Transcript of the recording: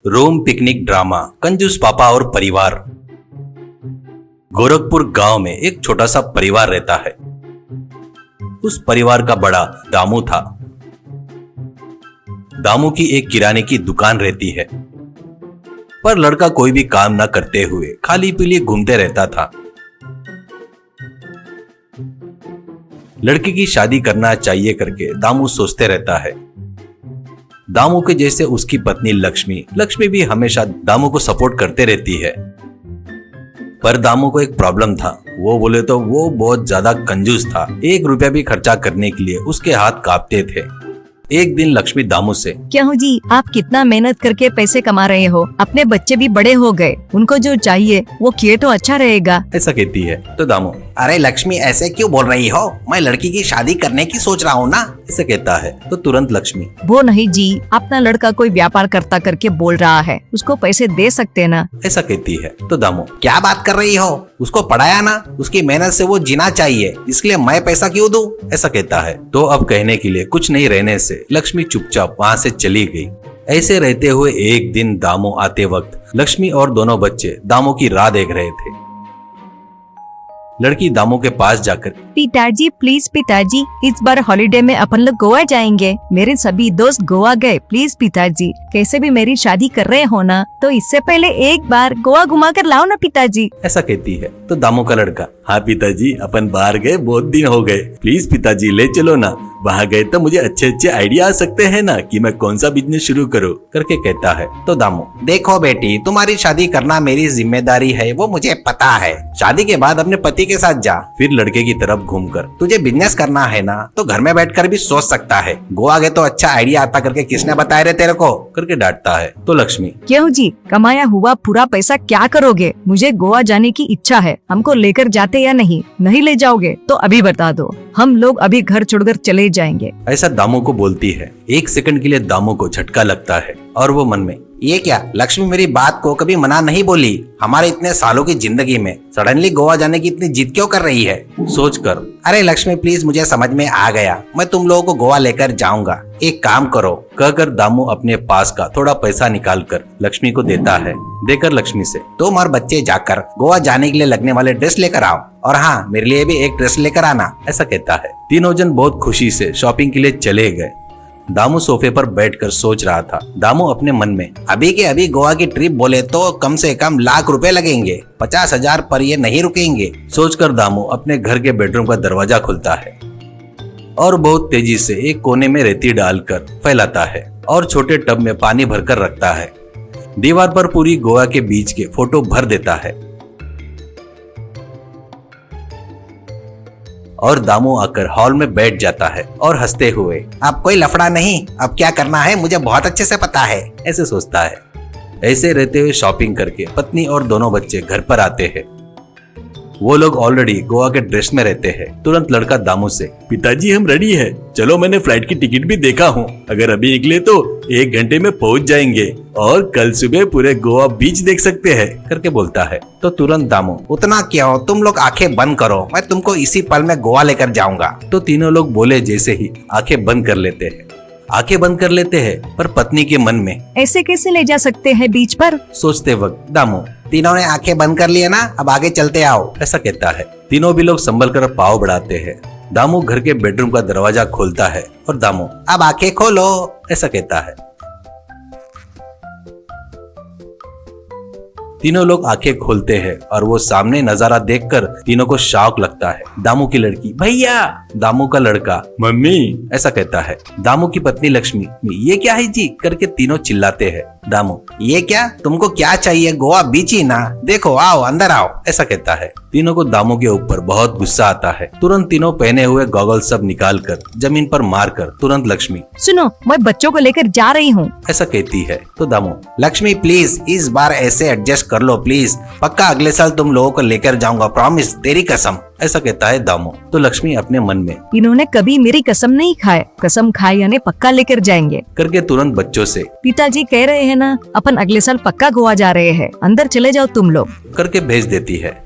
रोम picnic drama कंजूस पापा और परिवार। गोरखपुर गांव में एक छोटा सा परिवार रहता है। उस परिवार का बड़ा दामू था। दामू की एक किराने की दुकान रहती है, पर लड़का कोई भी काम न करते हुए खाली पीली घूमते रहता था। लड़की की शादी करना चाहिए करके दामू सोचते रहता है। दामू के जैसे उसकी पत्नी लक्ष्मी भी हमेशा दामू को सपोर्ट करते रहती है। पर दामू को एक प्रॉब्लम था। वो बोले तो वो बहुत ज्यादा कंजूस था। 1 रुपया भी खर्चा करने के लिए उसके हाथ कांपते थे। एक दिन लक्ष्मी दामू से, क्यों जी, आप कितना मेहनत करके पैसे कमा रहे हो, अपने बच्चे भी बड़े हो गए, उनको जो चाहिए वो किए तो अच्छा रहेगा, ऐसा कहती है। तो दामू, अरे लक्ष्मी ऐसे क्यों बोल रही हो, मैं लड़की की शादी करने की सोच रहा हूँ ना, ऐसा कहता है। तो तुरंत लक्ष्मी, वो नहीं जी, अपना लड़का कोई व्यापार करता करके बोल रहा है, उसको पैसे दे सकते ना, ऐसा कहती है। तो दामू, क्या बात कर रही हो, उसको पढ़ाया ना, उसकी मेहनत से वो जीना चाहिए, इसलिए मैं पैसा क्यों दूं, ऐसा कहता है। तो अब कहने के लिए कुछ नहीं रहने से लक्ष्मी चुपचाप वहाँ से चली गई। ऐसे रहते हुए एक दिन दामू आते वक्त लक्ष्मी और दोनों बच्चे दामू की राह देख रहे थे। लड़की दामू के पास जाकर, पिताजी प्लीज पिताजी, इस बार हॉलिडे में अपन लोग गोवा जाएंगे, मेरे सभी दोस्त गोवा गए, प्लीज पिताजी, कैसे भी मेरी शादी कर रहे हो ना, तो इससे पहले एक बार गोवा घुमा कर लाओ ना पिताजी, ऐसा कहती है। तो दामू का लड़का, हाँ पिताजी, अपन बाहर गए बहुत दिन हो गए, प्लीज पिताजी ले चलो ना, वहाँ गए तो मुझे अच्छे आइडिया आ सकते हैं ना कि मैं कौन सा बिजनेस शुरू करूँ करके कहता है। तो दामू, देखो बेटी, तुम्हारी शादी करना मेरी जिम्मेदारी है, वो मुझे पता है, शादी के बाद अपने पति के साथ जा। फिर लड़के की तरफ घूमकर, तुझे बिजनेस करना है ना तो घर में बैठकर भी सोच सकता है, गोवा गए तो अच्छा आइडिया आता करके किसने बताया रे तेरे को, करके डांटता है। तो लक्ष्मी, क्यों जी, कमाया हुआ पूरा पैसा क्या करोगे, मुझे गोवा जाने की इच्छा है, हमको लेकर जाते या नहीं, नहीं ले जाओगे तो अभी बता दो, हम लोग अभी घर छोड़कर चले जाएंगे, ऐसा दामू को बोलती है। 1 सेकंड के लिए दामू को झटका लगता है और वो मन में, ये क्या, लक्ष्मी मेरी बात को कभी मना नहीं बोली, हमारे इतने सालों की जिंदगी में सडनली गोवा जाने की इतनी जिद क्यों कर रही है, सोचकर, अरे लक्ष्मी प्लीज, मुझे समझ में आ गया, मैं तुम लोगों को गोवा लेकर जाऊंगा, एक काम करो, कहकर दामू अपने पास का थोड़ा पैसा निकालकर लक्ष्मी को देता है। देकर लक्ष्मी से, तुम और बच्चे जाकर गोवा जाने के लिए लगने वाले ड्रेस लेकर आओ, और हाँ, मेरे लिए भी एक ड्रेस लेकर आना, ऐसा कहता है। तीनों जन बहुत खुशी से शॉपिंग के लिए चले गए। दामू सोफे पर बैठकर सोच रहा था। दामू अपने मन में, अभी के अभी गोवा की ट्रिप बोले तो कम से कम लाख रुपए लगेंगे, 50,000 पर ये नहीं रुकेंगे, सोचकर दामू अपने घर के बेडरूम का दरवाजा खुलता है और बहुत तेजी से एक कोने में रेती डालकर फैलाता है और छोटे टब में पानी भरकर रखता है। दीवार पर पूरी गोवा के बीच के फोटो भर देता है और दामू आकर हॉल में बैठ जाता है और हंसते हुए, अब कोई लफड़ा नहीं, अब क्या करना है मुझे बहुत अच्छे से पता है, ऐसे सोचता है। ऐसे रहते हुए शॉपिंग करके पत्नी और दोनों बच्चे घर पर आते हैं। वो लोग ऑलरेडी गोवा के ड्रेस में रहते हैं। तुरंत लड़का दामू से, पिताजी हम रेडी है, चलो मैंने फ्लाइट की टिकट भी देखा हूँ, अगर अभी निकले तो 1 घंटे में पहुँच जाएंगे और कल सुबह पूरे गोवा बीच देख सकते हैं करके बोलता है। तो तुरंत दामू, उतना क्यों, तुम लोग आंखें बंद करो, मैं तुमको इसी पल में गोवा लेकर जाऊंगा। तो तीनों लोग बोले जैसे ही आंखें बंद कर लेते हैं। आंखें बंद कर लेते हैं, पर पत्नी के मन में, ऐसे कैसे ले जा सकते हैं बीच पर, सोचते वक्त दामू, तीनों ने आंखें बंद कर लिए ना, अब आगे चलते आओ, ऐसा कहता है। तीनों भी लोग संभल कर पाँव बढ़ाते हैं। दामू घर के बेडरूम का दरवाजा खोलता है और दामू, अब आंखें खोलो, ऐसा कहता है। तीनों लोग आंखें खोलते हैं और वो सामने नजारा देखकर तीनों को शॉक लगता है। दामू की लड़की, भैया, दामू का लड़का, मम्मी, ऐसा कहता है। दामू की पत्नी लक्ष्मी, ये क्या है जी करके तीनों चिल्लाते हैं। दामू, ये क्या, तुमको क्या चाहिए, गोवा बीच ही ना, देखो आओ अंदर आओ, ऐसा कहता है। तीनों को दामू के ऊपर बहुत गुस्सा आता है। तुरंत तीनों पहने हुए गॉगल सब निकालकर जमीन पर मारकर तुरंत लक्ष्मी, सुनो, मैं बच्चों को लेकर जा रही हूँ, ऐसा कहती है। तो दामू, लक्ष्मी प्लीज इस बार ऐसे एडजस्ट कर लो प्लीज, पक्का अगले साल तुम लोगों को लेकर जाऊंगा, प्रॉमिस, तेरी कसम, ऐसा कहता है दामू। तो लक्ष्मी अपने मन में, इन्होंने कभी मेरी कसम नहीं खाए, कसम खाए यानी पक्का लेकर जाएंगे करके तुरंत बच्चों से, पिताजी कह रहे हैं ना, अपन अगले साल पक्का गोवा जा रहे हैं, अंदर चले जाओ तुम लोग, करके भेज देती है।